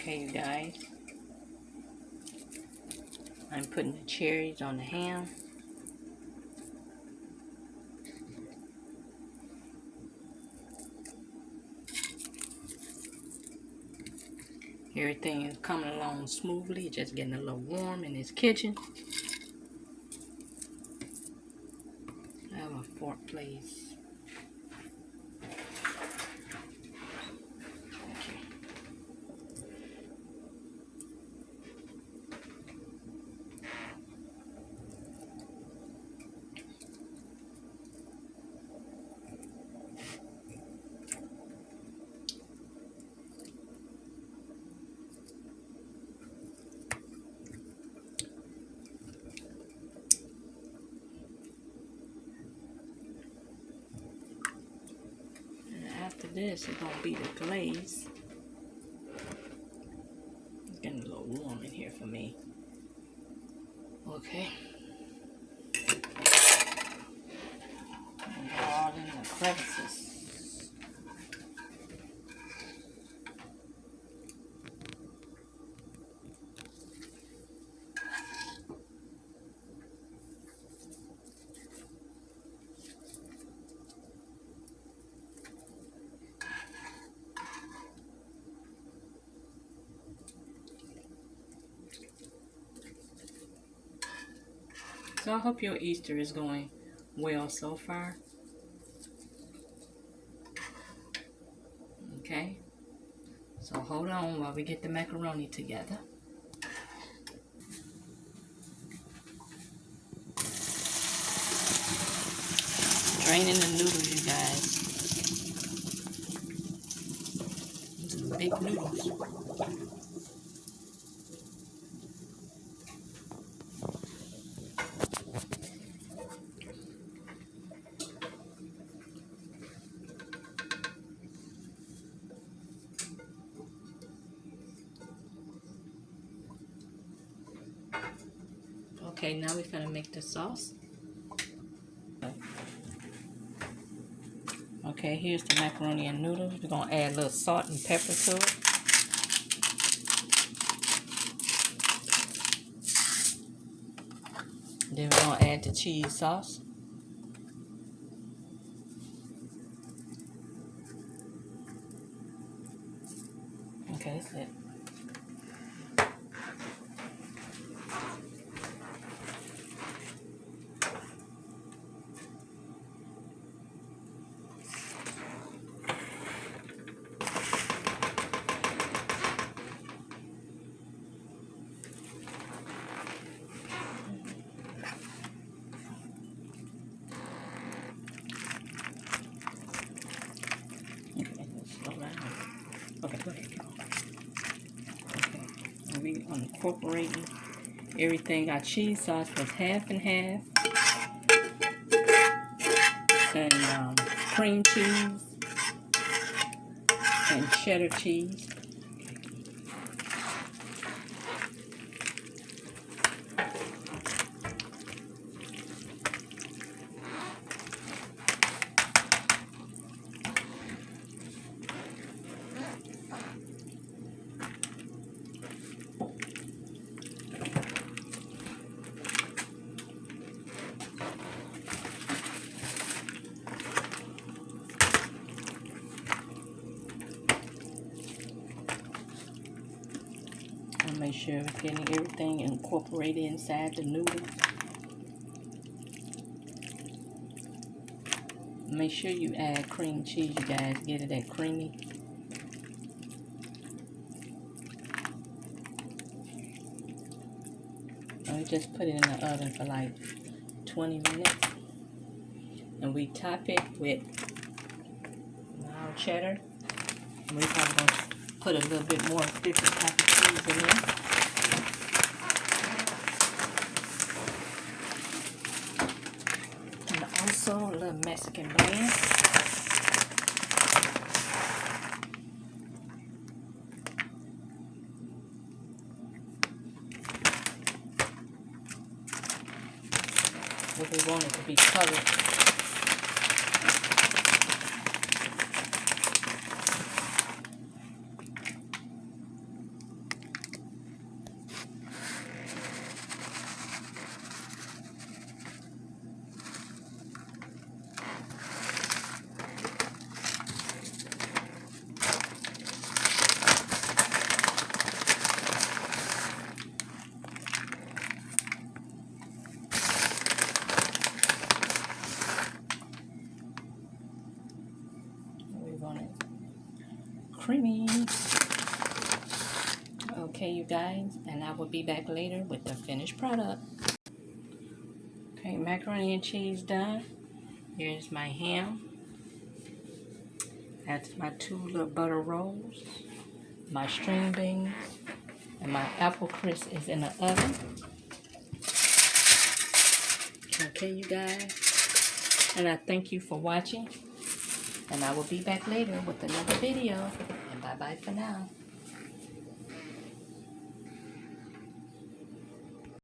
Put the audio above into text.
Okay, you guys, I'm putting the cherries on the ham. Everything is coming along smoothly, just getting a little warm in this kitchen. I have a fork, please. Okay. And after this, it's gonna be the glaze. It's getting a little warm in here for me. Okay. And all in the crevices. So I hope your Easter is going well so far. Okay. So hold on while we get the macaroni together. Draining the noodles, you guys. Big noodles. Okay, now we're gonna make the sauce. Okay, here's the macaroni and noodles. We're gonna add a little salt and pepper to it. Then we're gonna add the cheese sauce. Okay, that's it. Okay, let's slow down. Okay, go ahead. Okay, and we incorporating everything. Our cheese sauce was half and half, and cream cheese and cheddar cheese. And make sure we're getting everything incorporated inside the noodles. Make sure you add cream cheese, you guys. Get it that creamy. And we just put it in the oven for like 20 minutes. And we top it with mild cheddar. And we're probably going to put a little bit more different type of cheese in there. And also a little Mexican blend. If we want it to be colored. creamy. Okay, you guys, and I will be back later with the finished product. Okay, macaroni and cheese done. Here's my ham. That's my 2 little butter rolls. My string beans. And my apple crisp is in the oven. Okay, you guys. And I thank you for watching. And I will be back later with another video. And bye-bye for now.